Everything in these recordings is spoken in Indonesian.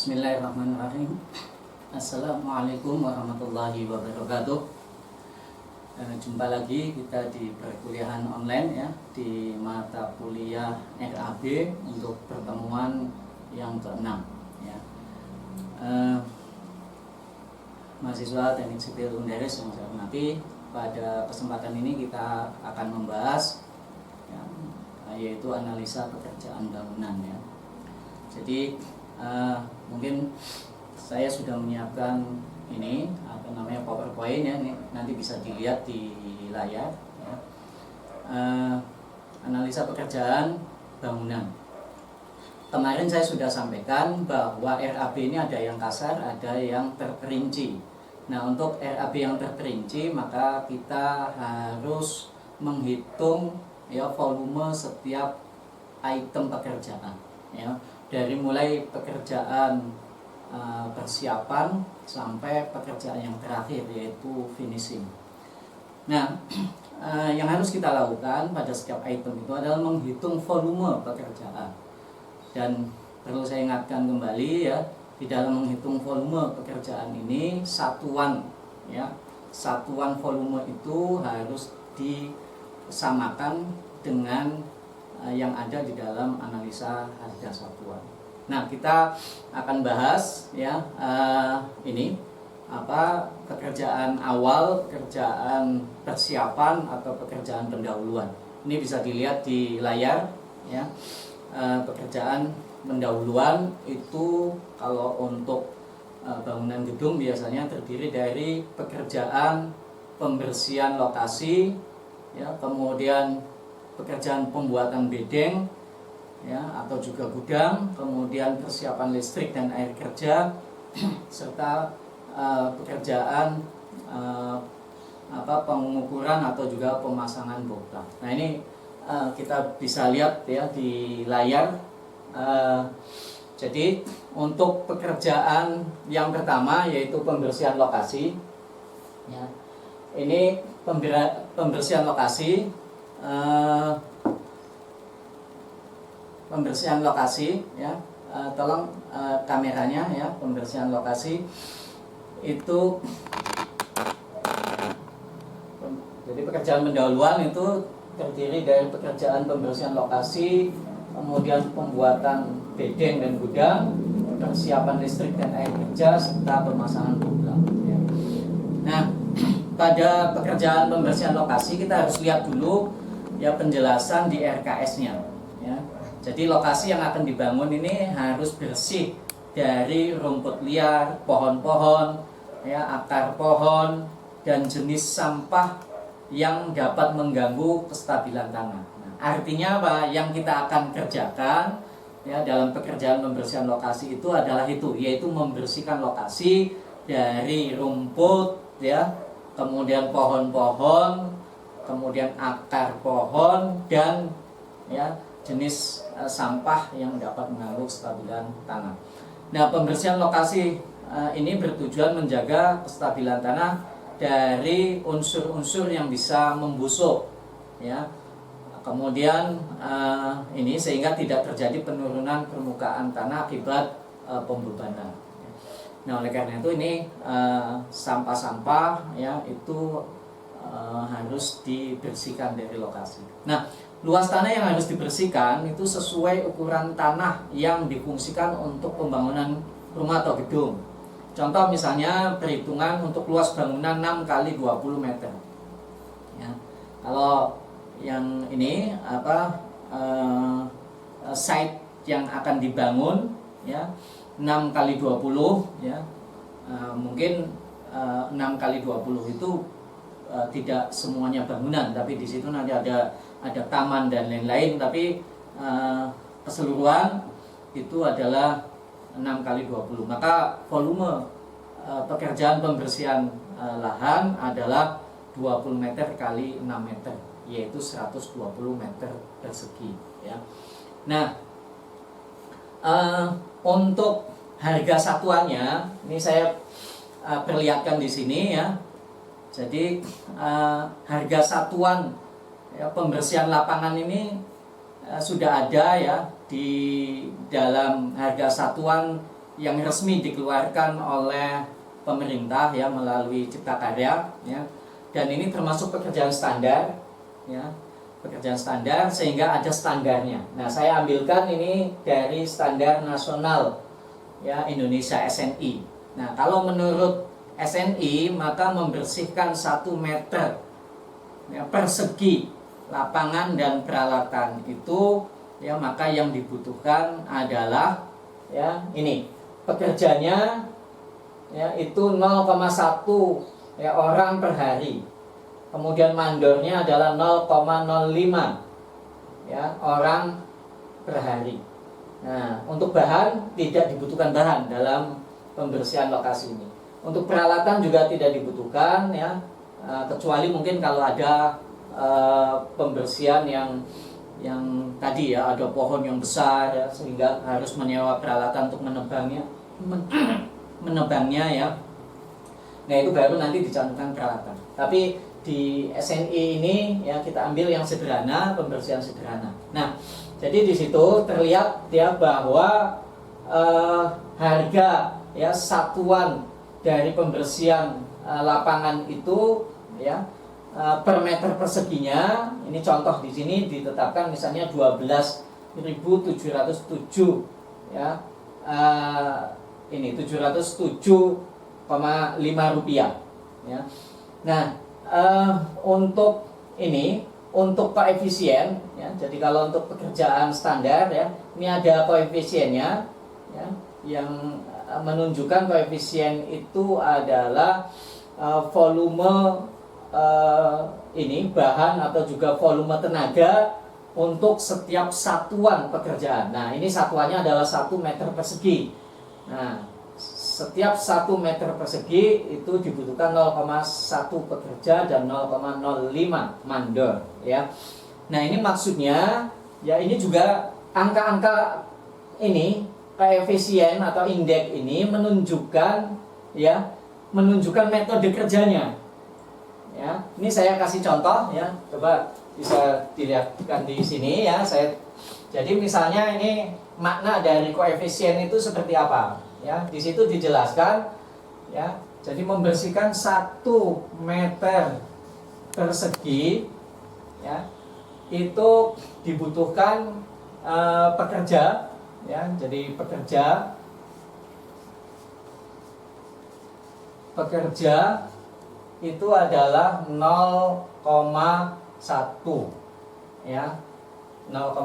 Bismillahirrahmanirrahim. Assalamualaikum warahmatullahi wabarakatuh. Jumpa lagi kita di perkuliahan online ya, di mata kuliah RAB untuk pertemuan yang ke-6 ya. Mahasiswa Teknik Sipil Undares yang saya hormati, pada kesempatan ini kita akan membahas ya, yaitu analisa pekerjaan bangunan ya. Jadi mungkin saya sudah menyiapkan ini PowerPoint ya, ini nanti bisa dilihat di layar ya. Analisa pekerjaan bangunan. Kemarin saya sudah sampaikan bahwa RAB ini ada yang kasar, ada yang terperinci. Nah, untuk RAB yang terperinci maka kita harus menghitung ya volume setiap item pekerjaan ya, dari mulai pekerjaan persiapan sampai pekerjaan yang terakhir yaitu finishing. Nah, yang harus kita lakukan pada setiap item itu adalah menghitung volume pekerjaan. Dan perlu saya ingatkan kembali ya, di dalam menghitung volume pekerjaan ini satuan volume itu harus disamakan dengan yang ada di dalam analisa harga satuan. Nah, kita akan bahas ya ini pekerjaan awal, pekerjaan persiapan atau pekerjaan pendahuluan. Ini bisa dilihat di layar ya. Pekerjaan pendahuluan itu kalau untuk bangunan gedung biasanya terdiri dari pekerjaan pembersihan lokasi ya, kemudian pekerjaan pembuatan bedeng ya, atau juga gudang, kemudian persiapan listrik dan air kerja, serta pekerjaan pengukuran atau juga pemasangan boxplug. Nah, ini kita bisa lihat ya di layar. Jadi untuk pekerjaan yang pertama yaitu pembersihan lokasi ya, ini pembersihan lokasi. Pembersihan lokasi ya, tolong kameranya ya, pembersihan lokasi itu. Jadi pekerjaan pendahuluan itu terdiri dari pekerjaan pembersihan lokasi, kemudian pembuatan bedeng dan gudang, persiapan listrik dan air kerja, serta pemasangan boxplug ya. Nah, pada pekerjaan pembersihan lokasi kita harus lihat dulu ya penjelasan di RKS-nya ya. Jadi lokasi yang akan dibangun ini harus bersih dari rumput liar, pohon-pohon ya, akar pohon dan jenis sampah yang dapat mengganggu kestabilan tanah. Nah, artinya apa? Yang kita akan kerjakan ya dalam pekerjaan pembersihan lokasi itu adalah yaitu membersihkan lokasi dari rumput ya, kemudian pohon-pohon, kemudian akar pohon dan ya jenis sampah yang dapat mengganggu kestabilan tanah. Nah, pembersihan lokasi ini bertujuan menjaga kestabilan tanah dari unsur-unsur yang bisa membusuk ya. Kemudian ini sehingga tidak terjadi penurunan permukaan tanah akibat pembebanan. Nah, oleh karena itu ini sampah-sampah ya itu harus dibersihkan dari lokasi. Nah, luas tanah yang harus dibersihkan itu sesuai ukuran tanah yang difungsikan untuk pembangunan rumah atau gedung. Contoh misalnya perhitungan untuk luas bangunan 6 kali 20 meter. Ya. Kalau yang ini site yang akan dibangun ya 6 kali 20 ya, mungkin 6 kali 20 itu tidak semuanya bangunan, tapi di situ nanti ada taman dan lain-lain, tapi keseluruhan itu adalah 6 kali 20. Maka volume pekerjaan pembersihan lahan adalah 20 meter kali 6 meter, yaitu 120 meter persegi ya. Nah, untuk harga satuannya ini saya perlihatkan di sini ya. Jadi harga satuan ya, pembersihan lapangan ini sudah ada ya di dalam harga satuan yang resmi dikeluarkan oleh pemerintah ya melalui Cipta Karya ya. Dan ini termasuk pekerjaan standar ya. Pekerjaan standar sehingga ada standarnya. Nah, saya ambilkan ini dari standar nasional ya Indonesia SNI. Nah, kalau menurut SNI maka membersihkan 1 meter ya, persegi lapangan dan peralatan itu ya, maka yang dibutuhkan adalah ya ini pekerjanya ya itu 0,1 ya orang per hari. Kemudian mandornya adalah 0,05 ya orang per hari. Nah, untuk bahan tidak dibutuhkan bahan dalam pembersihan lokasi ini. Untuk peralatan juga tidak dibutuhkan ya, kecuali mungkin kalau ada pembersihan yang tadi ya ada pohon yang besar ya, sehingga harus menyewa peralatan untuk menebangnya ya. Nah, itu baru nanti dicantumkan peralatan. Tapi di SNI ini ya kita ambil yang sederhana, pembersihan sederhana. Nah, jadi di situ terlihat ya bahwa harga ya satuan dari pembersihan lapangan itu ya per meter perseginya ini contoh di sini ditetapkan misalnya 12.707 ya ini 707,5 rupiah ya. Nah, untuk koefisien ya, jadi kalau untuk pekerjaan standar ya, ini ada koefisiennya ya, yang menunjukkan koefisien itu adalah volume ini bahan atau juga volume tenaga untuk setiap satuan pekerjaan. Nah, ini satuannya adalah 1 meter persegi. Nah, setiap 1 meter persegi itu dibutuhkan 0,1 pekerja dan 0,05 mandor ya. Nah, ini maksudnya ya ini juga angka-angka ini koefisien atau indeks ini menunjukkan metode kerjanya. Ya, ini saya kasih contoh ya. Coba bisa dilihatkan di sini ya. Jadi misalnya ini makna dari koefisien itu seperti apa? Ya, di situ dijelaskan ya. Jadi membersihkan 1 meter persegi ya, itu dibutuhkan pekerja ya. Jadi pekerja itu adalah 0,1 ya. 0,1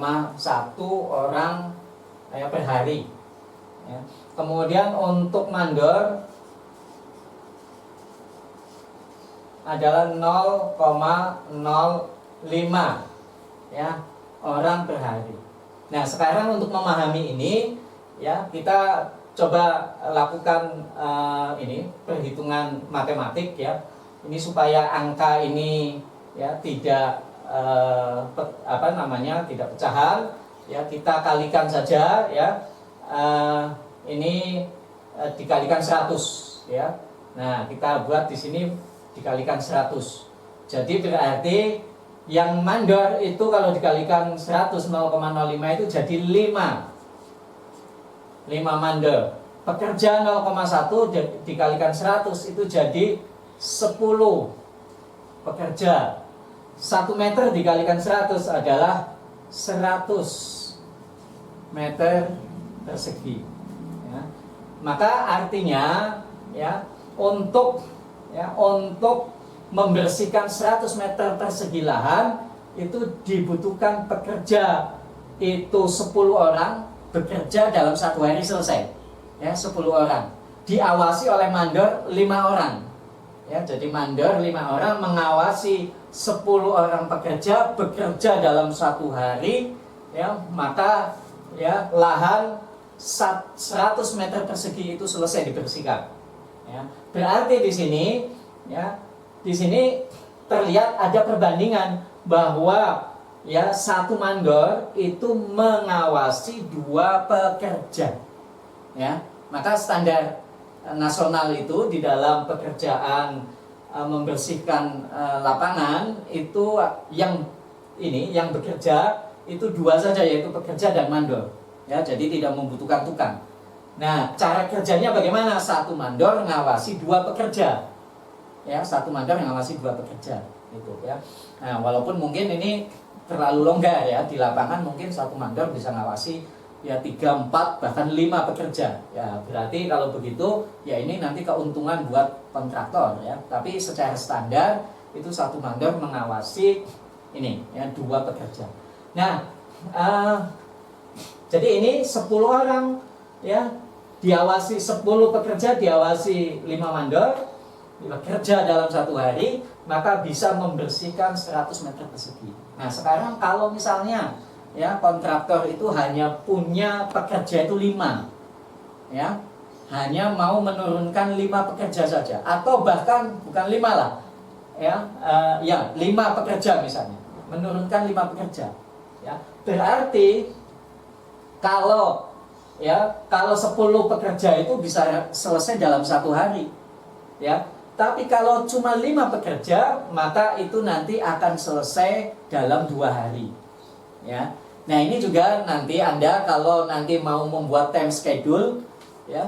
orang ya, per hari ya. Kemudian untuk mandor adalah 0,05 ya orang per hari. Nah, sekarang untuk memahami ini ya kita coba lakukan ini perhitungan matematik ya. Ini supaya angka ini ya tidak tidak pecahan ya, kita kalikan saja ya. Ini dikalikan 100 ya. Nah, kita buat di sini dikalikan 100. Jadi berarti yang mandor itu kalau dikalikan 100 0,05 itu jadi 5 mandor. Pekerja 0,1 dikalikan 100 itu jadi 10 pekerja. 1 meter dikalikan 100 adalah 100 meter persegi ya. Maka artinya ya untuk membersihkan 100 meter persegi lahan itu dibutuhkan pekerja itu 10 orang bekerja dalam 1 hari selesai ya, 10 orang diawasi oleh mandor 5 orang ya. Jadi mandor 5 orang mengawasi 10 orang pekerja bekerja dalam 1 hari ya, maka ya lahan 100 meter persegi itu selesai dibersihkan ya. Berarti di sini ya, di sini terlihat ada perbandingan bahwa ya 1 mandor itu mengawasi 2 pekerja ya. Maka standar nasional itu di dalam pekerjaan membersihkan lapangan itu yang bekerja itu 2 saja, yaitu pekerja dan mandor ya. Jadi tidak membutuhkan tukang. Nah, cara kerjanya bagaimana? Satu mandor ngawasi dua pekerja. Ya, satu mandor ngawasi dua pekerja gitu ya. Nah, walaupun mungkin ini terlalu longgar ya, di lapangan mungkin satu mandor bisa ngawasi ya 3, 4 bahkan 5 pekerja. Ya, berarti kalau begitu ya ini nanti keuntungan buat kontraktor ya. Tapi secara standar itu satu mandor mengawasi ini ya 2 pekerja. Nah, jadi ini 10 orang ya, diawasi 10 pekerja, diawasi 5 mandor, bekerja dalam satu hari, maka bisa membersihkan 100 meter persegi. Nah, sekarang kalau misalnya ya kontraktor itu hanya punya pekerja itu 5, ya, hanya mau menurunkan 5 pekerja saja, atau bahkan bukan 5 lah, ya, 5 pekerja misalnya, menurunkan 5 pekerja, ya, berarti kalau 10 pekerja itu bisa selesai dalam satu hari, ya. Tapi kalau cuma 5 pekerja, maka itu nanti akan selesai dalam 2 hari, ya. Nah, ini juga nanti Anda kalau nanti mau membuat time schedule, ya,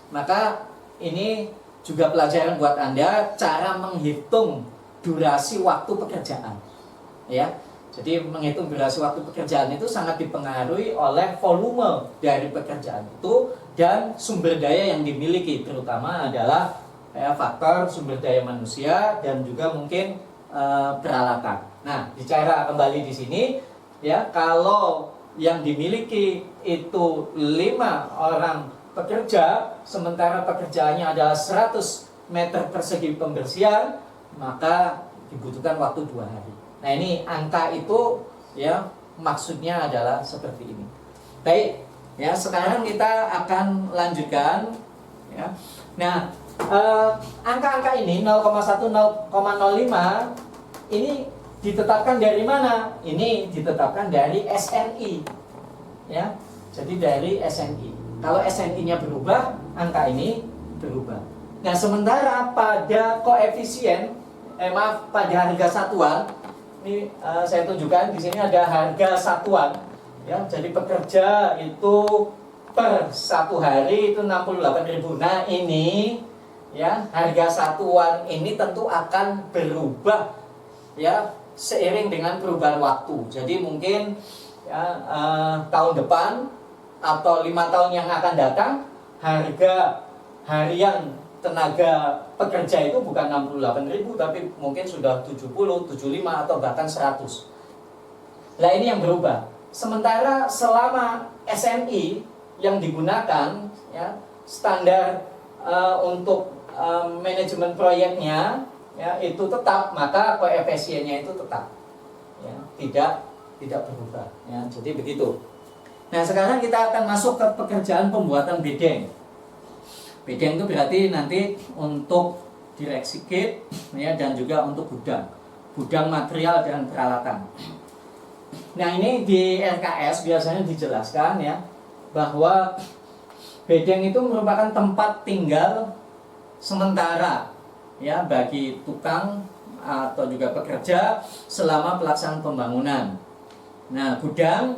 maka ini juga pelajaran buat Anda cara menghitung durasi waktu pekerjaan, ya. Jadi menghitung durasi waktu pekerjaan itu sangat dipengaruhi oleh volume dari pekerjaan itu dan sumber daya yang dimiliki, terutama adalah faktor sumber daya manusia dan juga mungkin peralatan. Nah, bicara kembali di sini ya, kalau yang dimiliki itu 5 orang pekerja, sementara pekerjaannya adalah 100 meter persegi pembersihan, maka dibutuhkan waktu 2 hari. Nah, ini angka itu ya maksudnya adalah seperti ini. Baik, ya sekarang kita akan lanjutkan ya. Nah, angka-angka ini 0,1 0,05 ini ditetapkan dari mana? Ini ditetapkan dari SNI. Ya. Jadi dari SNI. Kalau SNI-nya berubah, angka ini berubah. Nah, sementara pada koefisien pada harga satuan, ini saya tunjukkan di sini ada harga satuan, ya. Jadi pekerja itu per satu hari itu 68.000. Nah, ini ya harga satuan ini tentu akan berubah ya seiring dengan perubahan waktu. Jadi mungkin ya, tahun depan atau 5 tahun yang akan datang, harga harian tenaga pekerja itu bukan 68.000 tapi mungkin sudah 70, 75 atau bahkan 100. Nah, ini yang berubah. Sementara selama SNI yang digunakan ya standar untuk manajemen proyeknya ya itu tetap, maka koefisiennya itu tetap ya, tidak berubah ya. Jadi begitu. Nah, sekarang kita akan masuk ke pekerjaan pembuatan bedeng. Bedeng itu berarti nanti untuk direksi kit ya, dan juga untuk gudang material dan peralatan. Nah, ini di RKS biasanya dijelaskan ya bahwa bedeng itu merupakan tempat tinggal sementara ya bagi tukang atau juga pekerja selama pelaksanaan pembangunan. Nah, gudang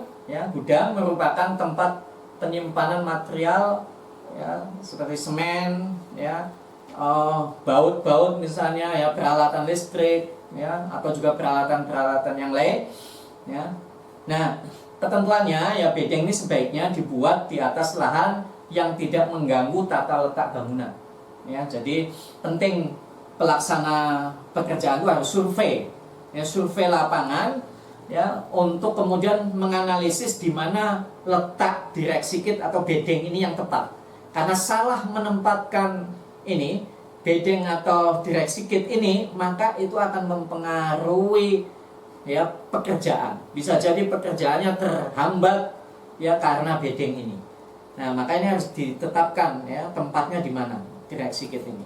merupakan tempat penyimpanan material ya seperti semen ya, baut-baut misalnya ya, peralatan listrik ya, atau juga peralatan-peralatan yang lain ya. Nah, ketentuannya ya bedeng ini sebaiknya dibuat di atas lahan yang tidak mengganggu tata letak bangunan ya. Jadi penting pelaksana pekerjaan itu harus survei lapangan ya, untuk kemudian menganalisis di mana letak direksi kit atau bedeng ini yang tepat. Karena salah menempatkan ini bedeng atau direksi kit ini, maka itu akan mempengaruhi ya pekerjaan. Bisa jadi pekerjaannya terhambat ya karena bedeng ini. Nah, maka ini harus ditetapkan ya tempatnya di mana direksi kit ini.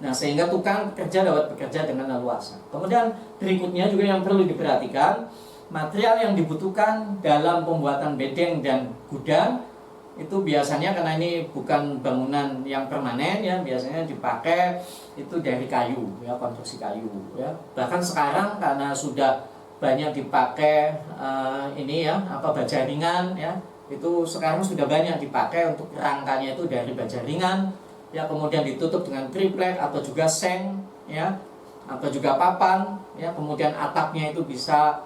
Nah, sehingga tukang pekerja dapat bekerja dengan leluasa. Kemudian berikutnya juga yang perlu diperhatikan, material yang dibutuhkan dalam pembuatan bedeng dan gudang itu biasanya, karena ini bukan bangunan yang permanen ya, biasanya dipakai itu dari kayu ya, konstruksi kayu ya. Bahkan sekarang karena sudah banyak dipakai ini ya baja ringan ya, itu sekarang sudah banyak dipakai untuk rangkanya itu dari baja ringan, ya, kemudian ditutup dengan triplek atau juga seng, ya, atau juga papan, ya, kemudian atapnya itu bisa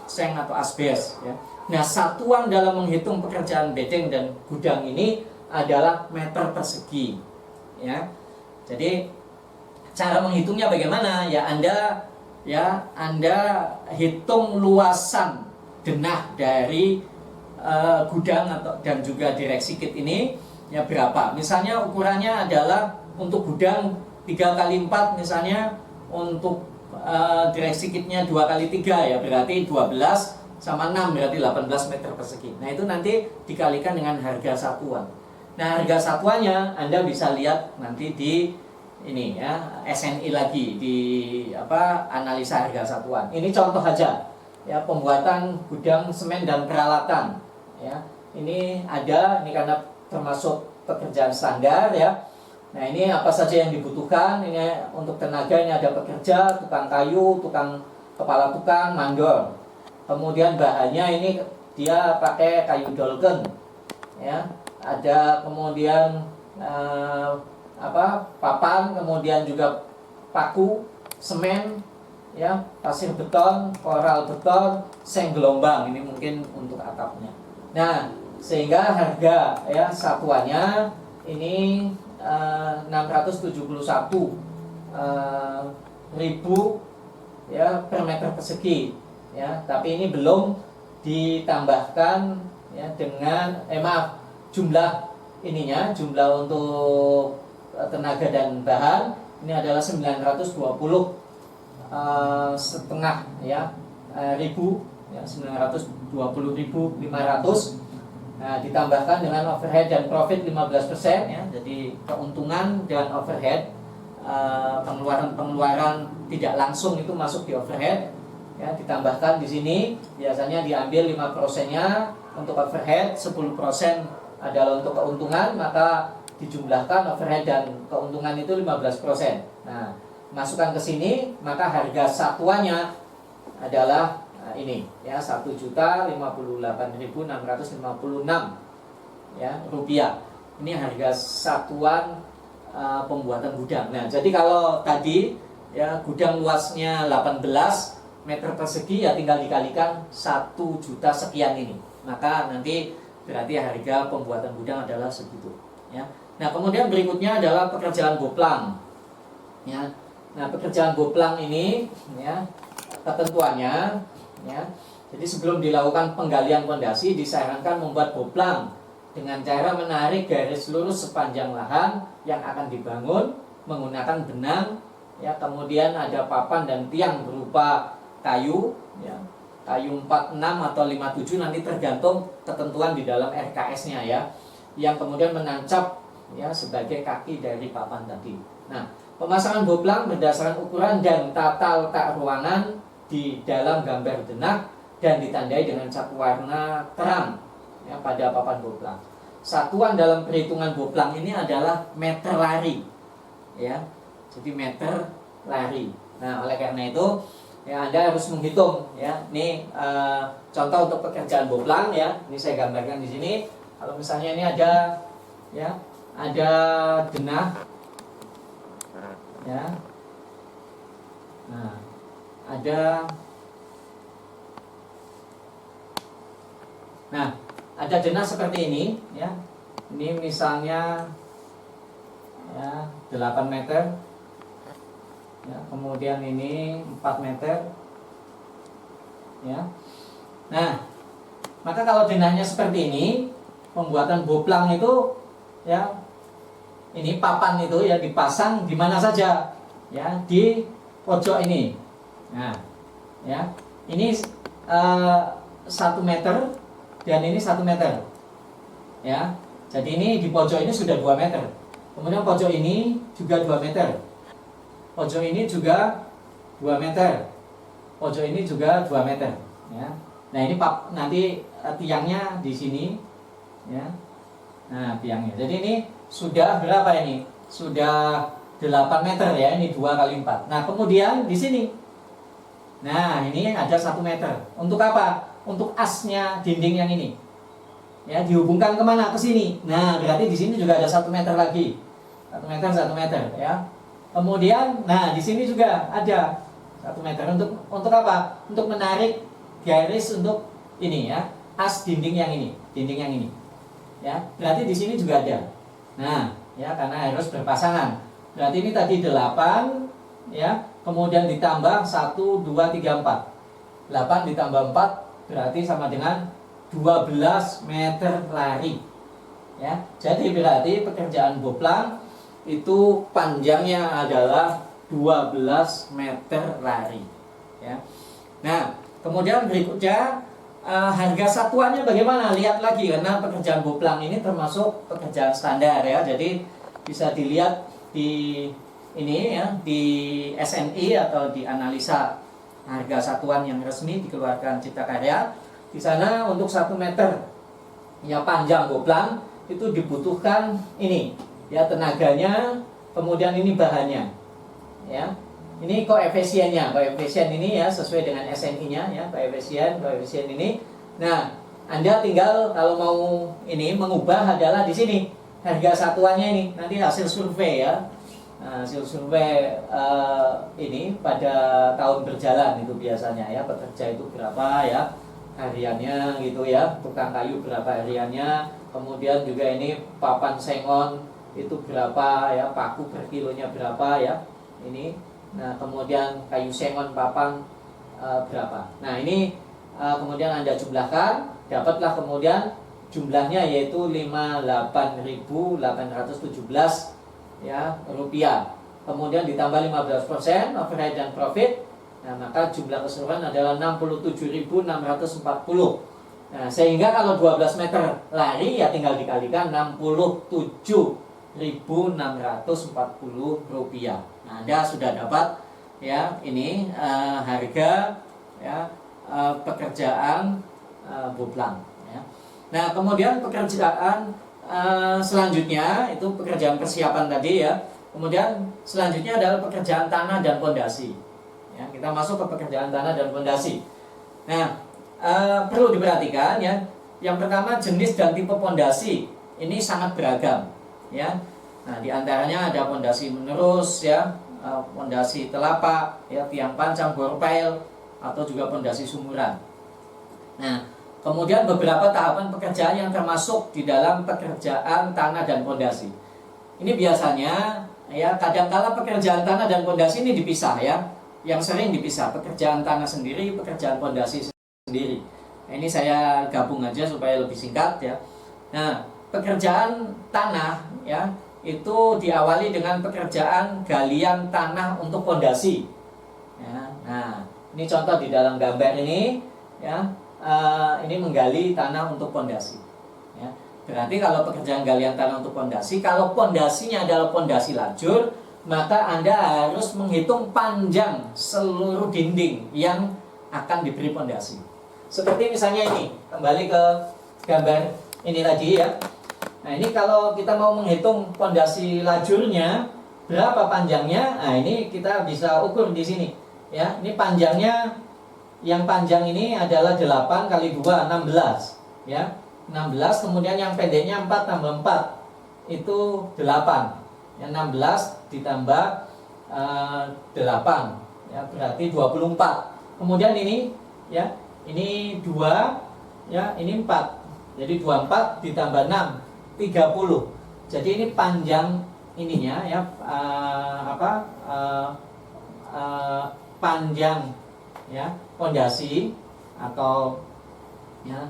seng atau asbes, ya. Nah, satuan dalam menghitung pekerjaan bedeng dan gudang ini adalah meter persegi, ya. Jadi cara menghitungnya bagaimana? Anda hitung luasan denah dari gudang dan juga direct kit ini, ya, berapa. Misalnya ukurannya adalah untuk gudang 3x4 misalnya, untuk direct kitnya 2x3, ya, berarti 12 sama 6 berarti 18 meter persegi. Nah, itu nanti dikalikan dengan harga satuan. Nah, harga satuannya Anda bisa lihat nanti di ini, ya, SNI lagi di analisa harga satuan. Ini contoh aja, ya, pembuatan gudang semen dan peralatan, ya. Ini karena termasuk pekerjaan standar, ya. Nah, ini apa saja yang dibutuhkan. Ini untuk tenaga, ini ada pekerja, tukang kayu, tukang kepala tukang, mandor. Kemudian bahannya ini dia pakai kayu dolken, ya. Ada kemudian papan, kemudian juga paku, semen, ya, pasir beton, koral beton, seng gelombang. Ini mungkin untuk atapnya. Nah, sehingga harga, ya, satuannya ini 671 ribu, ya, per meter persegi, ya. Tapi ini belum ditambahkan, ya, dengan jumlah untuk tenaga dan bahan ini adalah 920 setengah, ya, ribu, ya, 920.500. Nah, ditambahkan dengan overhead dan profit 15%, ya. Jadi keuntungan dan overhead, pengeluaran tidak langsung itu masuk di overhead, ya, ditambahkan di sini. Biasanya diambil 5%-nya untuk overhead, 10% adalah untuk keuntungan, maka dijumlahkan overhead dan keuntungan itu 15%. Nah, masukkan ke sini, maka harga satuannya adalah ini, ya, 1.058.656, ya, rupiah. Ini harga satuan pembuatan gudang. Nah, jadi kalau tadi, ya, gudang luasnya 18 meter persegi, ya, tinggal dikalikan 1 juta sekian ini. Maka nanti berarti harga pembuatan gudang adalah segitu, ya. Nah, kemudian berikutnya adalah pekerjaan boplang, ya. Nah, pekerjaan boplang ini, ya, ketentuannya, ya. Jadi sebelum dilakukan penggalian fondasi disarankan membuat boplang dengan cara menarik garis lurus sepanjang lahan yang akan dibangun menggunakan benang, ya. Kemudian ada papan dan tiang berupa kayu, ya, kayu 46 atau 57, nanti tergantung ketentuan di dalam RKS-nya, ya, yang kemudian menancap, ya, sebagai kaki dari papan tadi. Nah, pemasangan boplang berdasarkan ukuran dan tata letak ruangan di dalam gambar denah dan ditandai dengan cat warna terang, ya, pada papan boplang. Satuan dalam perhitungan boplang ini adalah meter lari, ya. Jadi meter lari. Nah, oleh karena itu, ya, Anda harus menghitung, ya. Ini contoh untuk pekerjaan boplang, ya. Ini saya gambarkan di sini. Kalau misalnya ini ada, ya, ada denah, ya. Nah, ada denah seperti ini, ya. Ini misalnya, ya, 8 meter, ya, kemudian ini 4 meter, ya. Nah, maka kalau denahnya seperti ini, pembuatan boplang itu, ya, ini papan itu, ya, dipasang di mana saja, ya, di pojok ini. Nah, ya, ini 1 meter dan ini 1 meter, ya. Jadi ini di pojok ini sudah 2 meter. Kemudian pojok ini juga 2 meter. Pojok ini juga 2 meter. Pojok ini juga 2 meter, ya. Nah, ini nanti tiangnya di sini, ya. Nah, tiangnya. Jadi ini sudah berapa ini? Sudah 8 meter, ya. Ini 2 kali 4. Nah, kemudian di sini. Nah, ini ada 1 meter. Untuk apa? Untuk asnya dinding yang ini. Ya, dihubungkan kemana? Ke sini. Nah, berarti di sini juga ada 1 meter lagi. 1 meter ya. Kemudian, nah di sini juga ada 1 meter untuk apa? Untuk menarik garis untuk ini ya, as dinding yang ini, ya. Berarti di sini juga ada. Nah, ya karena harus berpasangan. Berarti ini tadi 8, ya. Kemudian ditambah 1, 2, 3, 4. 8 ditambah 4 berarti sama dengan 12 meter lari. Ya, jadi berarti pekerjaan boplang itu panjangnya adalah 12 meter lari. Ya. Nah, kemudian berikutnya harga satuannya bagaimana? Lihat lagi karena pekerjaan boplang ini termasuk pekerjaan standar ya. Jadi bisa dilihat di ini ya, di SNI atau di analisa harga satuan yang resmi dikeluarkan Cipta Karya. Di sana untuk 1 meter ya panjang boplang itu dibutuhkan ini ya, tenaganya, kemudian ini bahannya ya, ini koefisien ini ya sesuai dengan SNI-nya ya, koefisien ini. Nah, Anda tinggal kalau mau ini mengubah adalah di sini harga satuannya ini nanti hasil survei ya. Nah, hasil survei ini pada tahun berjalan itu biasanya ya, pekerja itu berapa ya hariannya gitu ya, tukang kayu berapa hariannya, kemudian juga ini papan sengon itu berapa ya, paku per kilonya berapa ya ini. Nah, kemudian kayu sengon papan berapa. Nah, ini kemudian Anda jumlahkan, dapatlah kemudian jumlahnya yaitu 58.817 ya rupiah. Kemudian ditambah 15% overhead dan profit. Nah, maka jumlah keseluruhan adalah 67.640. Nah, sehingga kalau 12 meter lari ya tinggal dikalikan 67.640 rupiah. Nah, Anda sudah dapat ya ini harga ya pekerjaan boplang ya. Nah, kemudian pekerjaan selanjutnya itu pekerjaan persiapan tadi ya. Kemudian selanjutnya adalah pekerjaan tanah dan pondasi. Ya, kita masuk ke pekerjaan tanah dan pondasi. Nah, perlu diperhatikan ya. Yang pertama jenis dan tipe pondasi ini sangat beragam ya. Nah, diantaranya ada pondasi menerus ya, pondasi telapak ya, tiang pancang, borpel atau juga pondasi sumuran. Nah, kemudian beberapa tahapan pekerjaan yang termasuk di dalam pekerjaan tanah dan pondasi. Ini biasanya ya kadangkala pekerjaan tanah dan pondasi ini dipisah ya. Yang sering dipisah pekerjaan tanah sendiri, pekerjaan pondasi sendiri. Nah, ini saya gabung aja supaya lebih singkat ya. Nah, pekerjaan tanah ya itu diawali dengan pekerjaan galian tanah untuk pondasi. Ya, nah, ini contoh di dalam gambar ini ya. Ini menggali tanah untuk pondasi. Ya. Berarti kalau pekerjaan galian tanah untuk pondasi, kalau pondasinya adalah pondasi lajur, maka Anda harus menghitung panjang seluruh dinding yang akan diberi pondasi. Seperti misalnya ini, kembali ke gambar ini tadi ya. Nah, ini kalau kita mau menghitung pondasi lajurnya berapa panjangnya, nah ini kita bisa ukur di sini. Ya, ini panjangnya. Yang panjang ini adalah 8 kali 2, 16 ya. 16, kemudian yang pendeknya 4 tambah 4 itu 8. Yang 16 ditambah 8 ya, berarti 24. Kemudian ini ya, ini 2 ya, ini 4. Jadi 24 ditambah 6 30. Jadi ini panjang ininya ya, panjang ya pondasi atau ya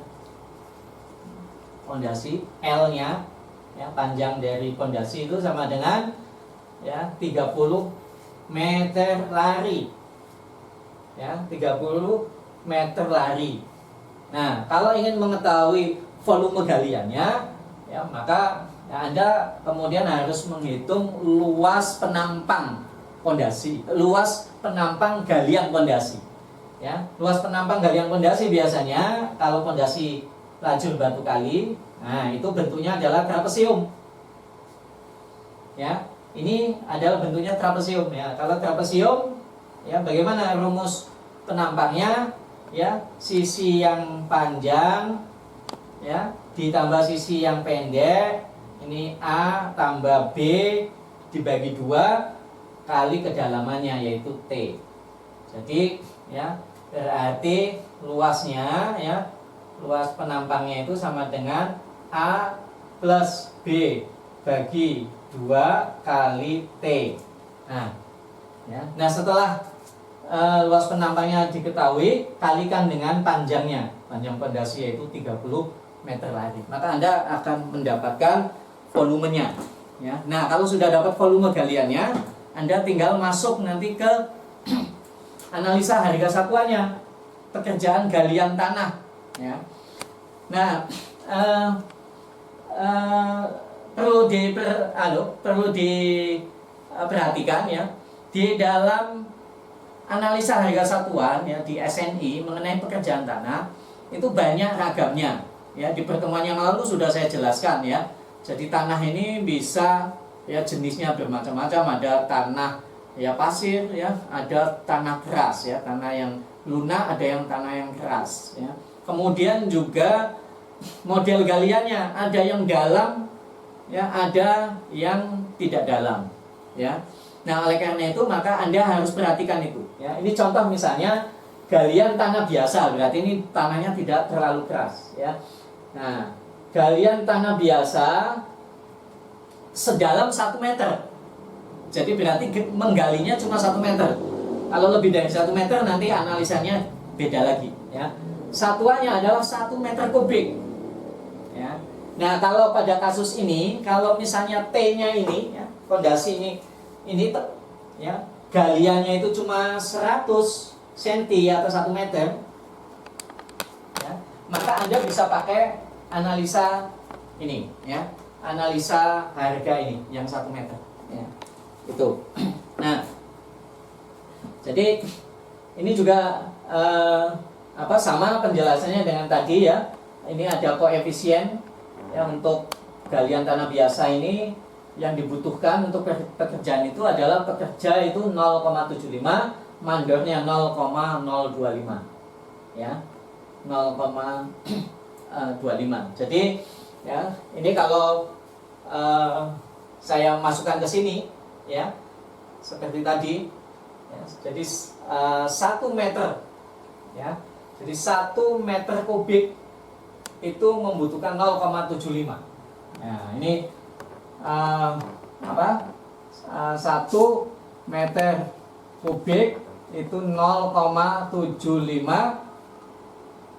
pondasi L-nya ya, panjang dari pondasi itu sama dengan ya 30 meter lari. Ya, 30 meter lari. Nah, kalau ingin mengetahui volume galiannya ya, maka ya, Anda kemudian harus menghitung luas penampang pondasi, luas penampang galian pondasi. Ya, luas penampang galian pondasi biasanya kalau pondasi lajur batu kali, nah itu bentuknya adalah trapesium. Ya, ini adalah bentuknya trapesium ya. Kalau trapesium ya, bagaimana rumus penampangnya? Ya, sisi yang panjang ya ditambah sisi yang pendek, ini A tambah B dibagi 2 kali kedalamannya yaitu T. Jadi ya berarti luasnya ya, luas penampangnya itu sama dengan A plus B bagi 2 kali T. Nah, ya. Nah setelah luas penampangnya diketahui, kalikan dengan panjangnya. Panjang pondasi yaitu 30 meter lagi. Maka Anda akan mendapatkan volumenya. Ya. Nah kalau sudah dapat volume galiannya, Anda tinggal masuk nanti ke analisa harga satuannya, pekerjaan galian tanah. Ya. Nah, perlu diperhatikan ya, di dalam analisa harga satuan ya di SNI mengenai pekerjaan tanah itu banyak ragamnya. Ya, di pertemuan yang lalu sudah saya jelaskan ya. Jadi tanah ini bisa ya jenisnya bermacam-macam, ada tanah ya pasir ya, ada tanah keras ya, tanah yang lunak, ada yang tanah yang keras ya. Kemudian juga model galiannya, ada yang dalam ya, ada yang tidak dalam ya. Nah oleh karena itu maka Anda harus perhatikan itu ya. Ini contoh misalnya galian tanah biasa, berarti ini tanahnya tidak terlalu keras ya. Nah galian tanah biasa sedalam 1 meter, jadi berarti menggalinya cuma 1 meter. Kalau lebih dari 1 meter nanti analisanya beda lagi ya. Satuannya adalah 1 meter kubik ya. Nah kalau pada kasus ini, kalau misalnya T-nya ini ya, fondasi ini ya, galiannya itu cuma 100 cm atau 1 meter ya, maka Anda bisa pakai analisa ini ya, analisa harga ini yang 1 meter ya. Itu. Nah, jadi ini juga sama penjelasannya dengan tadi ya. Ini ada koefisien ya untuk galian tanah biasa ini. Yang dibutuhkan untuk pekerjaan itu adalah pekerja itu 0,75, mandornya 0,025 ya, 0,25. Jadi ya ini kalau saya masukkan ke sini ya seperti tadi ya, jadi 1 meter ya, jadi 1 meter kubik itu membutuhkan 0,75. Nah ini 1 meter kubik itu 0,75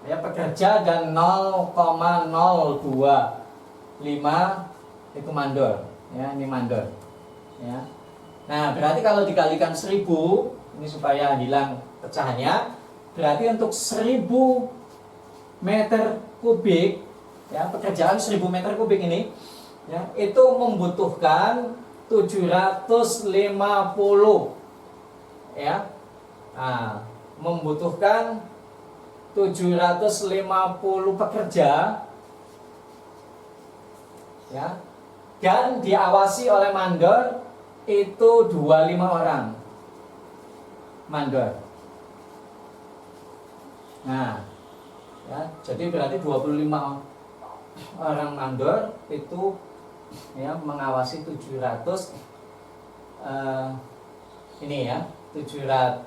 ya pekerja, dan 0,025 itu mandor ya, ini mandor ya. Nah berarti kalau dikalikan 1000 ini supaya hilang pecahannya, berarti untuk 1000 meter kubik ya, pekerjaan 1000 meter kubik ini ya, itu membutuhkan 750 ya. Nah, membutuhkan 750 pekerja ya, dan diawasi oleh mandor itu 25 orang mandor. Nah ya, jadi berarti 25 orang mandor itu ya mengawasi 700 ini ya, 700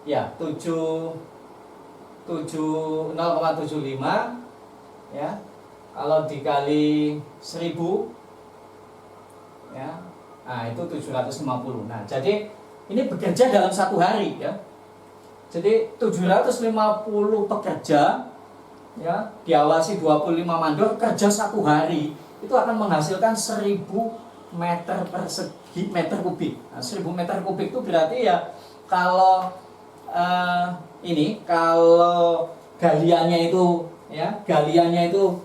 ya 0,75 ya, kalau dikali 1000 ya, nah itu 750. Nah jadi ini bekerja dalam 1 hari ya, jadi 750 pekerja ya, diawasi 25 mandor, kerja 1 hari itu akan menghasilkan 1000 meter persegi meter kubik. Nah, 1000 meter kubik itu berarti ya kalau kalau galiannya itu ya, galiannya itu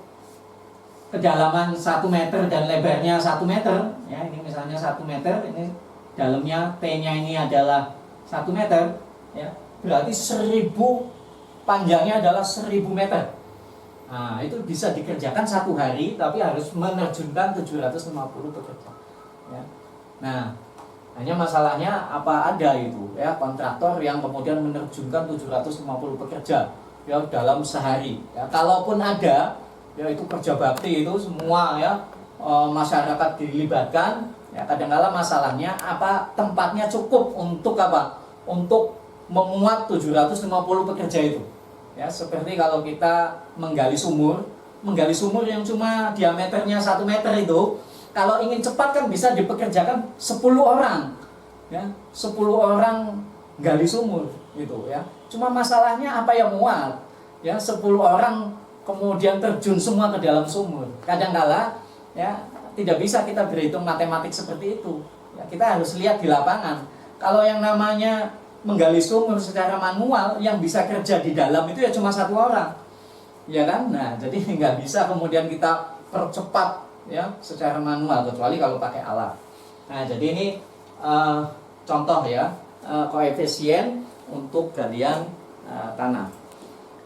kedalaman 1 meter dan lebarnya 1 meter ya, ini misalnya 1 meter, ini dalamnya T-nya ini adalah 1 meter ya, berarti 1000 panjangnya adalah 1000 meter. Nah itu bisa dikerjakan 1 hari, tapi harus menerjunkan 750 pekerja ya. Nah hanya masalahnya apa ada itu ya kontraktor yang kemudian menerjunkan 750 pekerja ya dalam sehari. Ya, kalaupun ada, ya itu kerja bakti itu semua ya masyarakat dilibatkan. Ya, kadang-kala masalahnya apa tempatnya cukup untuk apa? Untuk memuat 750 pekerja itu. Ya, seperti kalau kita menggali sumur yang cuma diameternya 1 meter itu, kalau ingin cepat kan bisa dipekerjakan 10 orang. Ya, 10 orang gali sumur gitu ya. Cuma masalahnya apa yang muat? Ya, 10 orang kemudian terjun semua ke dalam sumur. Kadang-kala ya tidak bisa kita berhitung matematik seperti itu. Ya, kita harus lihat di lapangan. Kalau yang namanya menggali sumur secara manual, yang bisa kerja di dalam itu ya cuma 1 orang, ya kan? Nah, jadi nggak bisa kemudian kita percepat ya secara manual kecuali kalau pakai alat. Nah, jadi ini contoh ya koefisien untuk galian tanah.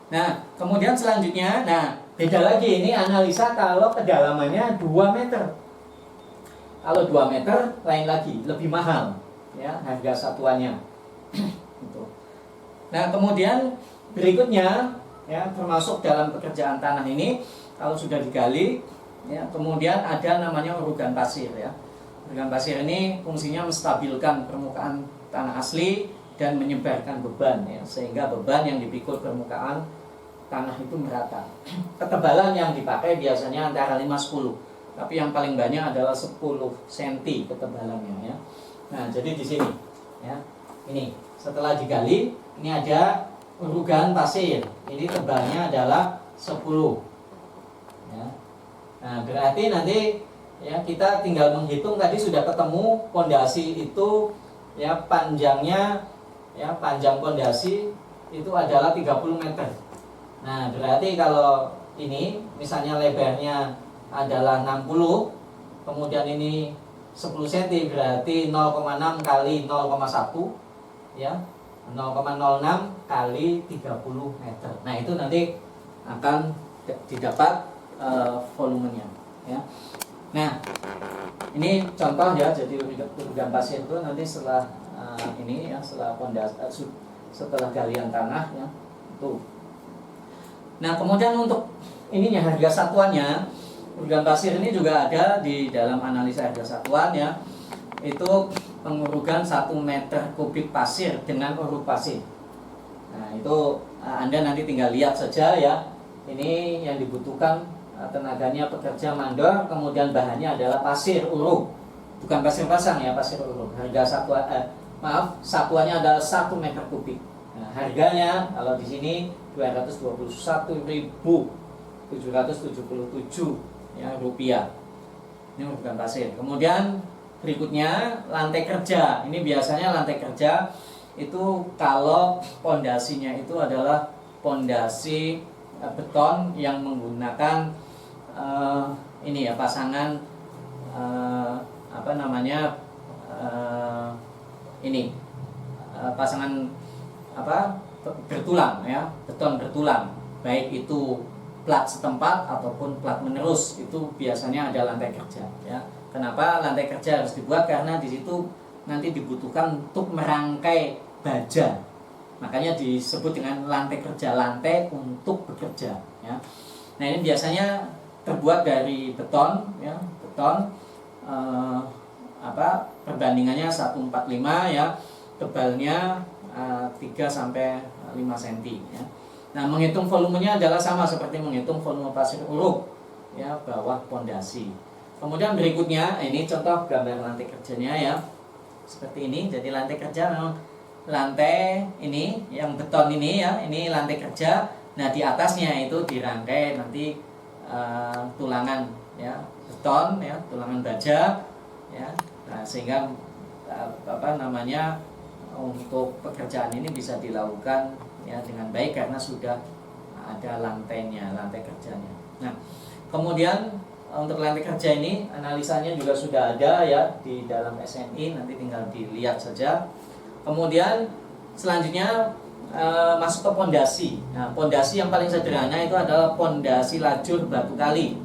Nah, kemudian selanjutnya, nah beda lagi ini analisa kalau kedalamannya 2 meter. Kalau 2 meter lain lagi, lebih mahal ya harga satuannya. Gitu. Nah, kemudian berikutnya ya termasuk dalam pekerjaan tanah ini kalau sudah digali ya kemudian ada namanya urugan pasir ya. Urugan pasir ini fungsinya menstabilkan permukaan tanah asli dan menyebarkan beban ya sehingga beban yang dipikul permukaan tanah itu merata. Ketebalan yang dipakai biasanya antara 5-10, tapi yang paling banyak adalah 10 cm ketebalannya ya. Nah, jadi di sini ya. Ini setelah digali, ini ada urugan pasir. Ini tebalnya adalah 10. Ya. Nah, berarti nanti ya kita tinggal menghitung tadi sudah ketemu pondasi itu ya panjangnya ya panjang pondasi itu adalah 30 meter. Nah, berarti kalau ini misalnya lebarnya adalah 60, kemudian ini 10 cm berarti 0,6 kali 0,1 ya 0,06 kali 30 meter. Nah, itu nanti akan didapat volumenya ya. Nah, ini contoh ya, jadi urugan pasir itu nanti setelah ini ya setelah pondasi setelah galian tanah ya itu. Nah, kemudian untuk ininya harga satuannya urugan pasir ini juga ada di dalam analisa harga satuan ya. Itu pengurugan 1 meter kubik pasir dengan uruk pasir. Nah, itu Anda nanti tinggal lihat saja ya. Ini yang dibutuhkan tenaganya pekerja mandor, kemudian bahannya adalah pasir uruk. Bukan pasir pasang ya, pasir uruk. Harga satuannya adalah 1 meter kubik. Nah, harganya kalau di sini 221.777 ya rupiah. Ini bukan pasir. Kemudian berikutnya lantai kerja. Ini biasanya lantai kerja itu kalau pondasinya itu adalah pondasi beton yang menggunakan ini ya pasangan apa namanya ini pasangan apa bertulang ya beton bertulang, baik itu plat setempat ataupun plat menerus, itu biasanya ada lantai kerja ya. Kenapa lantai kerja harus dibuat? Karena di situ nanti dibutuhkan untuk merangkai baja. Makanya disebut dengan lantai kerja, lantai untuk bekerja ya. Nah, ini biasanya terbuat dari beton ya, beton perbandingannya 145 ya, tebalnya 3 sampai 5 cm ya. Nah, menghitung volumenya adalah sama seperti menghitung volume pasir uruk ya bawah pondasi. Kemudian berikutnya ini contoh gambar lantai kerjanya ya. Seperti ini. Jadi lantai kerja memang lantai ini yang beton ini ya, ini lantai kerja. Nah, di atasnya itu dirangkai nanti tulangan ya, beton ya, tulangan baja ya. Nah, sehingga untuk pekerjaan ini bisa dilakukan ya dengan baik karena sudah ada lantainya, lantai kerjanya. Nah, kemudian untuk lantai kerja ini analisanya juga sudah ada ya di dalam SNI, nanti tinggal dilihat saja. Kemudian selanjutnya masuk ke pondasi. Nah, pondasi yang paling sederhana itu adalah pondasi lajur batu kali.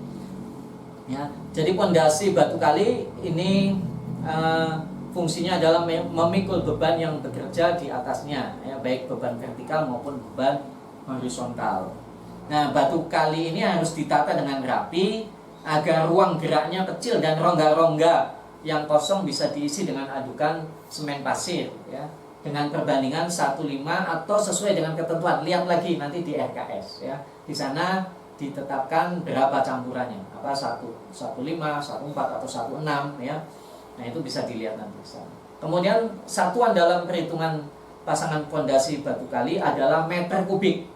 Ya, jadi pondasi batu kali ini fungsinya adalah memikul beban yang bekerja di atasnya, ya, baik beban vertikal maupun beban horizontal. Nah, batu kali ini harus ditata dengan rapi agar ruang geraknya kecil dan rongga-rongga yang kosong bisa diisi dengan adukan semen pasir, ya, dengan perbandingan 1:5 atau sesuai dengan ketentuan. Lihat lagi nanti di RKS, ya. Di sana ditetapkan berapa campurannya, apa 1:5, 1:4 atau 1:6, ya. Nah, itu bisa dilihat nanti di sana. Kemudian satuan dalam perhitungan pasangan fondasi batu kali adalah meter kubik,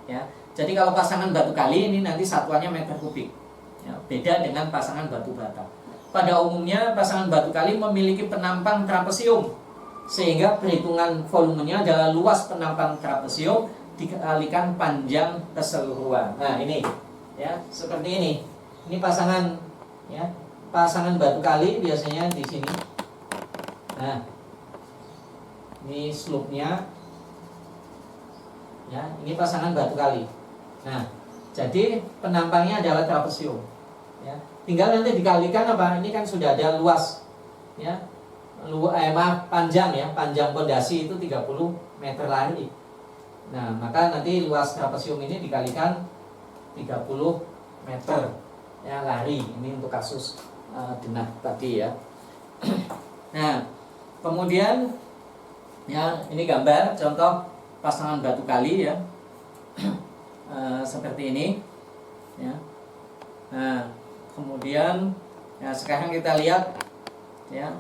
ya. Jadi kalau pasangan batu kali ini nanti satuannya meter kubik, ya, beda dengan pasangan batu bata. Pada umumnya pasangan batu kali memiliki penampang trapesium, sehingga perhitungan volumenya adalah luas penampang trapesium dikalikan panjang keseluruhan. Nah, ini, ya, seperti ini. Ini pasangan, ya, pasangan batu kali biasanya di sini. Nah, ini slope-nya, ya, ini pasangan batu kali. Nah, jadi penampangnya adalah trapesium, ya. Tinggal nanti dikalikan apa? Ini kan sudah ada luas, ya, panjang, ya, panjang pondasi itu 30 meter lagi. Nah, maka nanti luas trapesium ini dikalikan 30 meter, ya, lari. Ini untuk kasus denah tadi, ya. Nah, kemudian, ya, ini gambar contoh pasangan batu kali, ya. Seperti ini, ya. Nah, kemudian, ya, sekarang kita lihat, ya,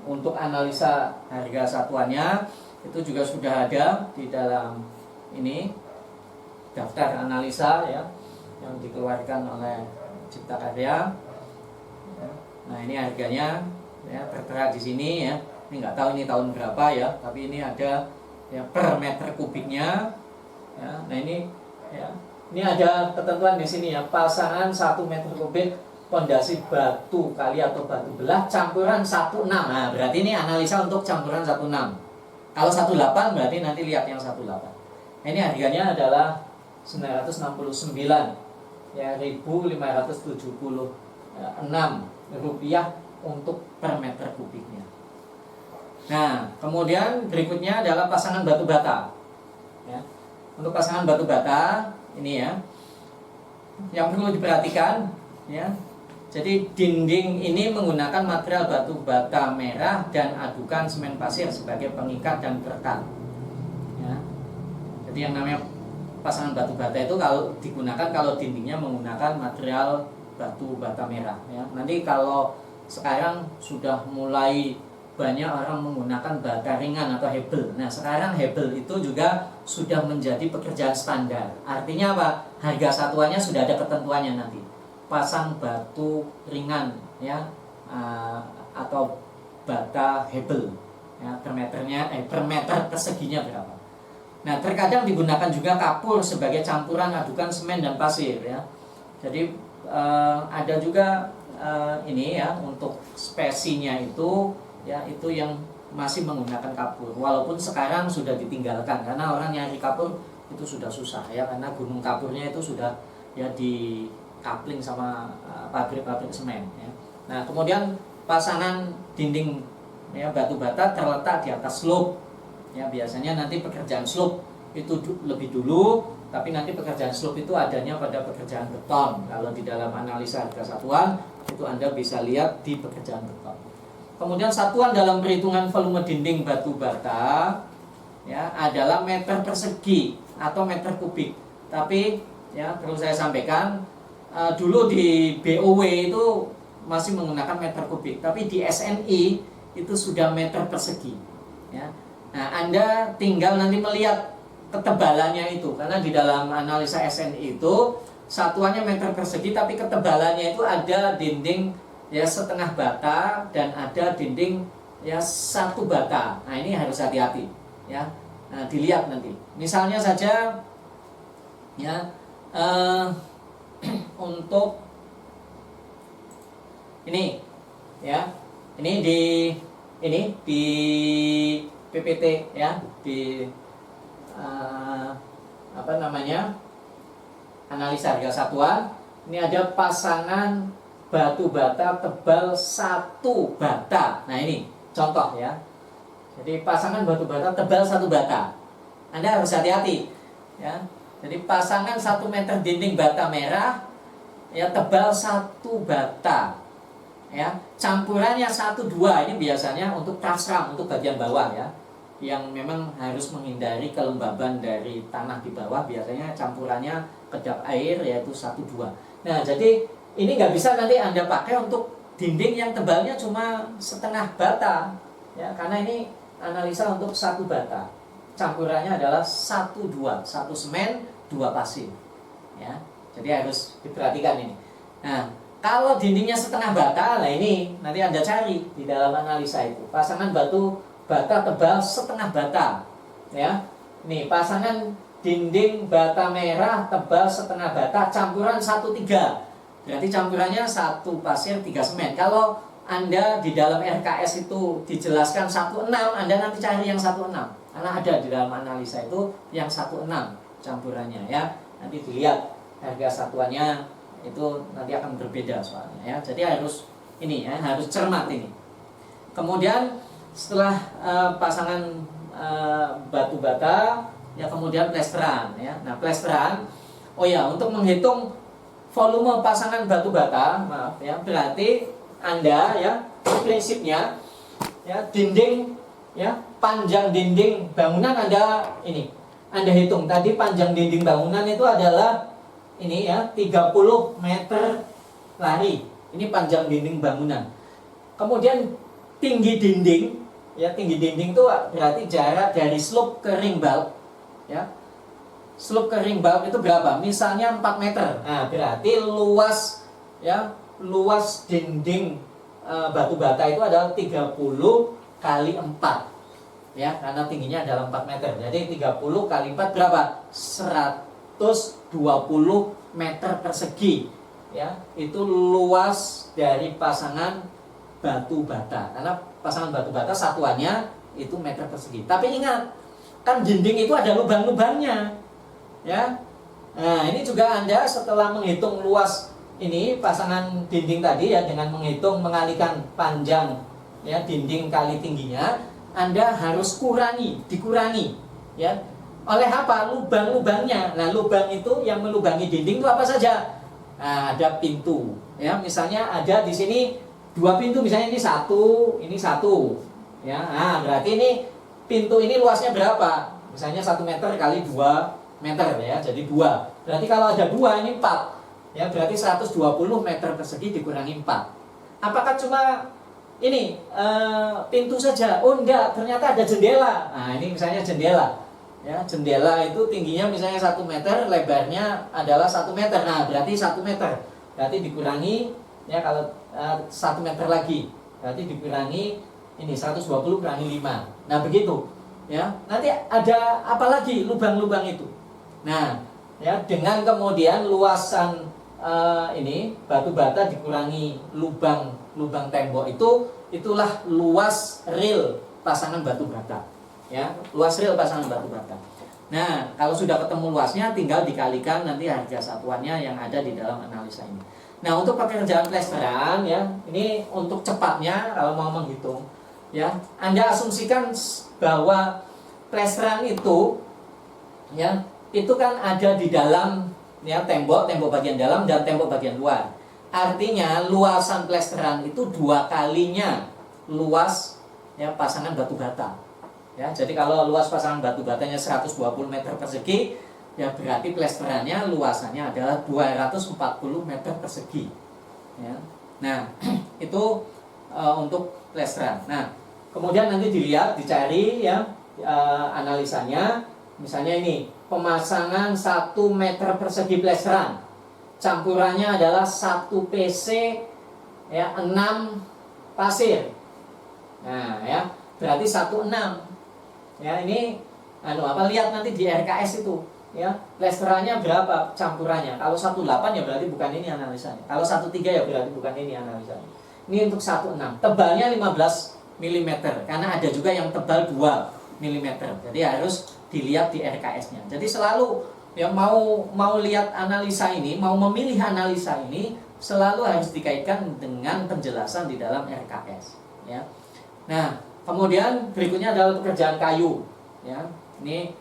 untuk analisa harga satuannya itu juga sudah ada di dalam ini daftar analisa, ya, yang dikeluarkan oleh Cipta Karya. Nah, ini harganya, ya, tertera di sini, ya. Ini nggak tahu ini tahun berapa, ya, tapi ini ada, ya, per meter kubiknya, ya. Nah, ini, ya, ini ada ketentuan di sini, ya, pasangan 1 meter kubik pondasi batu kali atau batu belah campuran 1:6. Nah, berarti ini analisa untuk campuran 1:6. Kalau 1:8 berarti nanti lihat yang 1:8. Nah, ini harganya adalah 969, ya, 1.576 rupiah untuk per meter kubiknya. Nah, kemudian berikutnya adalah pasangan batu bata, ya. Untuk pasangan batu bata ini, ya, yang perlu diperhatikan, ya. Jadi dinding ini menggunakan material batu bata merah dan adukan semen pasir sebagai pengikat dan perekat, ya. Jadi yang namanya pasangan batu bata itu kalau digunakan kalau dindingnya menggunakan material batu bata merah, ya. Nanti kalau sekarang sudah mulai banyak orang menggunakan bata ringan atau hebel. Nah, sekarang hebel itu juga sudah menjadi pekerjaan standar. Artinya apa? Harga satuannya sudah ada ketentuannya nanti. Pasang batu ringan, ya, atau bata hebel, ya, per meter perseginya berapa. Nah, terkadang digunakan juga kapur sebagai campuran adukan semen dan pasir, ya. Jadi ada juga ini, ya, untuk spesinya itu, ya, itu yang masih menggunakan kapur. Walaupun sekarang sudah ditinggalkan karena orang nyari kapur itu sudah susah, ya, karena gunung kapurnya itu sudah, ya, di coupling sama pabrik-pabrik semen, ya. Nah, kemudian pasangan dinding, ya, batu bata terletak di atas slope, ya. Biasanya nanti pekerjaan slope itu lebih dulu, tapi nanti pekerjaan slope itu adanya pada pekerjaan beton. Kalau di dalam analisa harga satuan itu Anda bisa lihat di pekerjaan beton. Kemudian satuan dalam perhitungan volume dinding batu bata, ya, adalah meter persegi atau meter kubik. Tapi, ya, perlu saya sampaikan, dulu di BOW itu masih menggunakan meter kubik, tapi di SNI itu sudah meter persegi, ya. Nah, Anda tinggal nanti melihat ketebalannya itu, karena di dalam analisa SNI itu satuannya meter persegi, tapi ketebalannya itu ada dinding, ya, setengah bata dan ada dinding, ya, 1 bata. Nah, ini harus hati-hati, ya. Nah, dilihat nanti. Misalnya saja, ya, untuk ini, ya, ini di PPT, ya, di apa namanya, analisa harga satuan. Ini ada pasangan batu bata tebal 1 bata. Nah, ini contoh, ya. Jadi pasangan batu bata tebal 1 bata. Anda harus hati-hati. ya. Jadi pasangan 1 meter dinding bata merah, ya, tebal 1 bata, ya, campurannya 1-2. Ini biasanya untuk kasram, untuk bagian bawah, ya, yang memang harus menghindari kelembaban dari tanah di bawah. Biasanya campurannya kedap air, yaitu 1-2. Nah, jadi ini nggak bisa nanti Anda pakai untuk dinding yang tebalnya cuma setengah bata, ya, karena ini analisa untuk 1 bata. Campurannya adalah 1-2, 1 semen 2 pasir, ya. Jadi harus diperhatikan ini. Nah, kalau dindingnya setengah bata, nah ini nanti Anda cari di dalam analisa itu. Pasangan batu bata tebal setengah bata, ya. Nih, pasangan dinding bata merah tebal setengah bata, campuran 1-3. Berarti campurannya 1 pasir 3 semen. Kalau Anda di dalam RKS itu dijelaskan 1,6, Anda nanti cari yang 1,6. Karena ada di dalam analisa itu yang 1,6 campurannya, ya. Nanti dilihat harga satuannya itu nanti akan berbeda soalnya, ya. Jadi harus ini, ya, harus cermat ini. Kemudian setelah pasangan batu bata, ya, kemudian plesteran, ya. Nah, plesteran, oh ya, untuk menghitung volume pasangan batu bata, maaf, ya, berarti Anda, ya, prinsipnya, ya, dinding, ya, panjang dinding bangunan Anda ini, Anda hitung tadi panjang dinding bangunan itu adalah ini, ya, 30 meter lari. Ini panjang dinding bangunan. Kemudian tinggi dinding, ya, tinggi dinding itu berarti jarak dari slope ke ring bulk, ya. Slope ke ring bulk itu berapa? Misalnya 4 meter. Nah, berarti luas, ya, luas dinding batu bata itu adalah 30 kali 4. Ya, karena tingginya adalah 4 meter. Jadi 30 kali 4 berapa? 120 meter persegi. Ya, itu luas dari pasangan batu bata. Karena pasangan batu bata satuannya itu meter persegi. Tapi ingat, kan dinding itu ada lubang-lubangnya. Ya, nah ini juga Anda setelah menghitung luas ini pasangan dinding tadi, ya, dengan menghitung mengalikan panjang, ya, dinding kali tingginya, Anda harus dikurangi, ya, oleh apa? Lubang-lubangnya. Nah, lubang itu yang melubangi dinding itu apa saja? Nah, ada pintu, ya, misalnya ada di sini 2 pintu, misalnya ini satu, ya. Nah, berarti ini pintu ini luasnya berapa? Misalnya 1 meter kali 2 meter, ya, jadi 2. Berarti kalau ada 2 ini 4, ya, berarti 120 meter persegi dikurangi 4. Apakah cuma ini pintu saja? Oh, enggak, ternyata ada jendela. Nah, ini misalnya jendela, ya, jendela itu tingginya misalnya 1 meter, lebarnya adalah 1 meter. Nah, berarti 1 meter, berarti dikurangi, ya, kalau 1 meter lagi, berarti dikurangi ini 120 kurangi 5. Nah, begitu, ya. Nanti ada apa lagi? Lubang-lubang itu. Nah, ya, dengan kemudian luasan ini batu bata dikurangi lubang tembok itulah luas real pasangan batu bata, ya, luas real pasangan batu bata. Nah, kalau sudah ketemu luasnya, tinggal dikalikan nanti harga satuannya yang ada di dalam analisa ini. Nah, untuk pekerjaan plesteran, ya, ini untuk cepatnya kalau mau menghitung, ya, Anda asumsikan bahwa plesteran itu, ya, itu kan ada di dalam, ya, tembok bagian dalam dan tembok bagian luar. Artinya luasan plesteran itu 2 kalinya luas, ya, pasangan batu bata. Ya, jadi kalau luas pasangan batu batanya 120 meter persegi, ya, berarti plesterannya luasannya adalah 240 meter persegi. Ya. Nah, itu untuk plesteran. Nah, kemudian nanti dilihat, dicari, ya, analisanya. Misalnya ini pemasangan 1 meter persegi plesteran, campurannya adalah 1 PC, ya, 6 pasir. Nah, ya, berarti 1,6. Ya, ini lihat nanti di RKS itu, ya, plesterannya berapa campurannya. Kalau 1,8 ya berarti bukan ini analisanya. Kalau 1,3 ya berarti bukan ini analisanya. Ini untuk 1,6. Tebalnya 15 mm, karena ada juga yang tebal 2 mm. Jadi harus dilihat di RKS-nya. Jadi selalu, ya, mau lihat analisa ini, mau memilih analisa ini, selalu harus dikaitkan dengan penjelasan di dalam RKS, ya. Nah, kemudian berikutnya adalah pekerjaan kayu, ya. Ini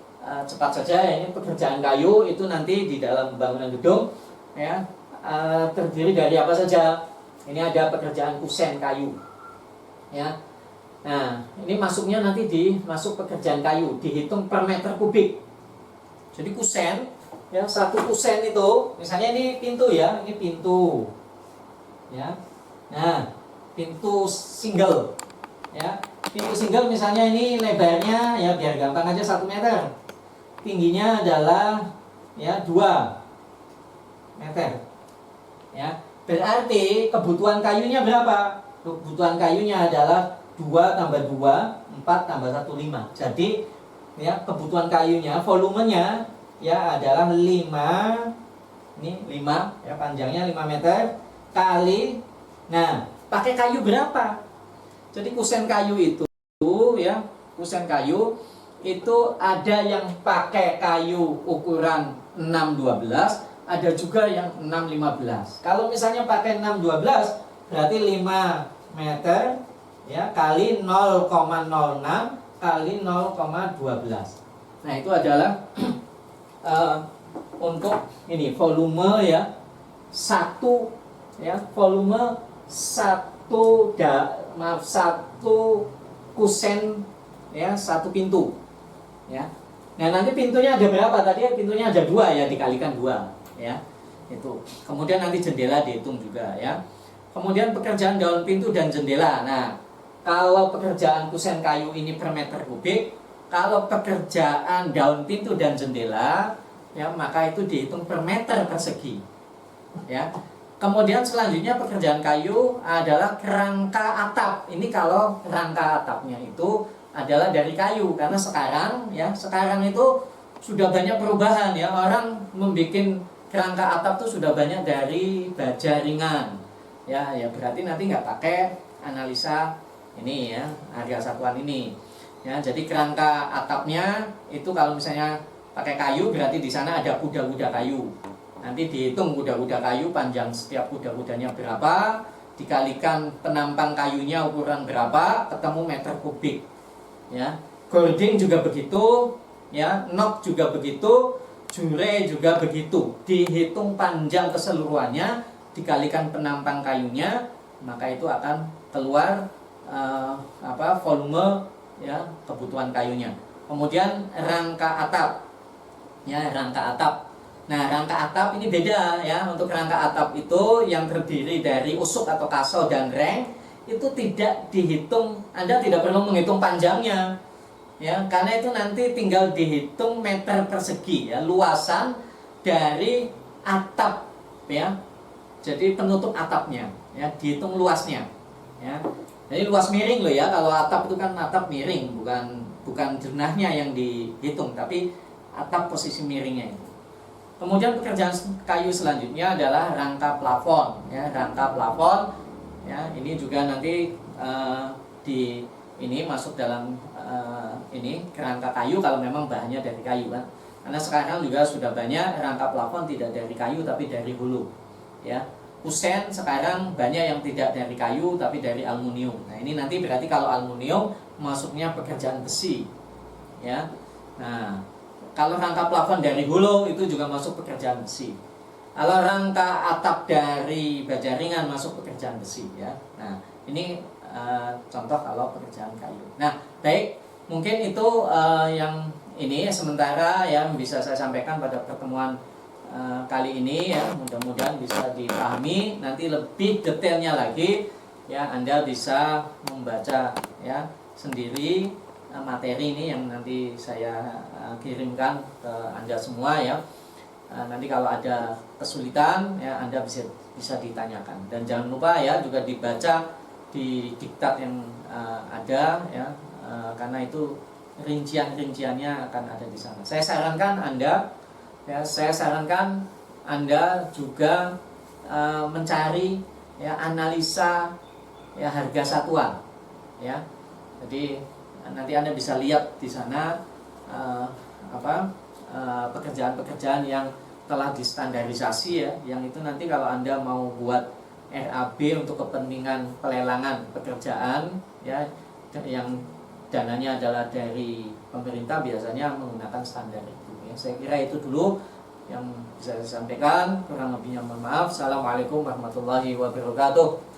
cepat saja ya, ini pekerjaan kayu itu nanti di dalam bangunan gedung ya terdiri dari apa saja. Ini ada pekerjaan kusen kayu ya. Nah, ini masuknya nanti masuk pekerjaan kayu, dihitung per meter kubik. Jadi kusen ya, satu kusen itu misalnya ini pintu ya, ini pintu ya. Nah, pintu single ya, pintu single misalnya ini lebarnya ya biar gampang aja 1 meter, tingginya adalah ya 2 meter ya. Berarti kebutuhan kayunya berapa? Kebutuhan kayunya adalah 2 tambah 2 4 tambah 1 5. Jadi ya kebutuhan kayunya volumenya ya adalah 5, ini 5 ya, panjangnya 5 meter kali. Nah, pakai kayu berapa? Jadi kusen kayu itu ya, kusen kayu itu ada yang pakai kayu ukuran 612, ada juga yang 615. Kalau misalnya pakai 612 berarti 5 meter ya kali 0,06 kali 0,12. Nah, itu adalah untuk ini volume ya, satu ya, volume satu kusen ya, satu pintu ya. Nah, nanti pintunya ada berapa? Tadi pintunya ada 2 ya, dikalikan 2 ya. Itu. Kemudian nanti jendela dihitung juga ya. Kemudian pekerjaan daun pintu dan jendela. Nah, kalau pekerjaan kusen kayu ini per meter kubik, kalau pekerjaan daun pintu dan jendela ya, maka itu dihitung per meter persegi ya. Kemudian selanjutnya pekerjaan kayu adalah kerangka atap. Ini kalau kerangka atapnya itu adalah dari kayu, karena sekarang itu sudah banyak perubahan ya. Orang membuat kerangka atap itu sudah banyak dari baja ringan. Ya berarti nanti nggak pakai analisa ini ya, harga satuan ini. Ya, jadi kerangka atapnya itu kalau misalnya pakai kayu berarti di sana ada kuda-kuda kayu. Nanti dihitung kuda-kuda kayu, panjang setiap kuda-kudanya berapa, dikalikan penampang kayunya ukuran berapa, ketemu meter kubik. Ya, gording juga begitu, ya, nok juga begitu, jure juga begitu. Dihitung panjang keseluruhannya, dikalikan penampang kayunya, maka itu akan keluar volume ya kebutuhan kayunya. Kemudian rangka atap, ya rangka atap. Nah, rangka atap ini beda ya. Untuk rangka atap itu yang terdiri dari usuk atau kaso dan reng itu tidak dihitung. Anda tidak perlu menghitung panjangnya ya, karena itu nanti tinggal dihitung meter persegi ya, luasan dari atap ya. Jadi penutup atapnya ya, dihitung luasnya ya. Jadi luas miring loh ya. Kalau atap itu kan atap miring, bukan jenahnya yang dihitung, tapi atap posisi miringnya itu. Kemudian pekerjaan kayu selanjutnya adalah rangka plafon ya, rangka plafon ya. Ini juga nanti ini masuk dalam ini kerangka kayu kalau memang bahannya dari kayu kan. Karena sekarang juga sudah banyak rangka plafon tidak dari kayu tapi dari hulu ya. Kusen sekarang banyak yang tidak dari kayu tapi dari aluminium. Nah, ini nanti berarti kalau aluminium masuknya pekerjaan besi ya. Nah, kalau rangka plafon dari hulu itu juga masuk pekerjaan besi. Kalau rangka atap dari baja ringan masuk pekerjaan besi ya. Nah, ini contoh kalau pekerjaan kayu. Nah, baik, mungkin itu yang ini sementara yang bisa saya sampaikan pada pertemuan kali ini ya. Mudah-mudahan bisa dipahami. Nanti lebih detailnya lagi ya, Anda bisa membaca ya sendiri materi ini yang nanti saya kirimkan ke Anda semua ya. Nanti kalau ada kesulitan ya Anda bisa ditanyakan, dan jangan lupa ya juga dibaca di diktat yang ada ya, karena itu rincian-rinciannya akan ada di sana. Saya sarankan Anda juga mencari ya analisa ya harga satuan ya. Jadi nanti Anda bisa lihat di sana pekerjaan-pekerjaan yang telah distandarisasi ya, yang itu nanti kalau Anda mau buat RAB untuk kepentingan pelelangan pekerjaan ya, yang dananya adalah dari pemerintah, biasanya menggunakan standar itu. Ya, saya kira itu dulu yang bisa saya sampaikan. Kurang lebihnya mohon maaf. Assalamualaikum warahmatullahi wabarakatuh.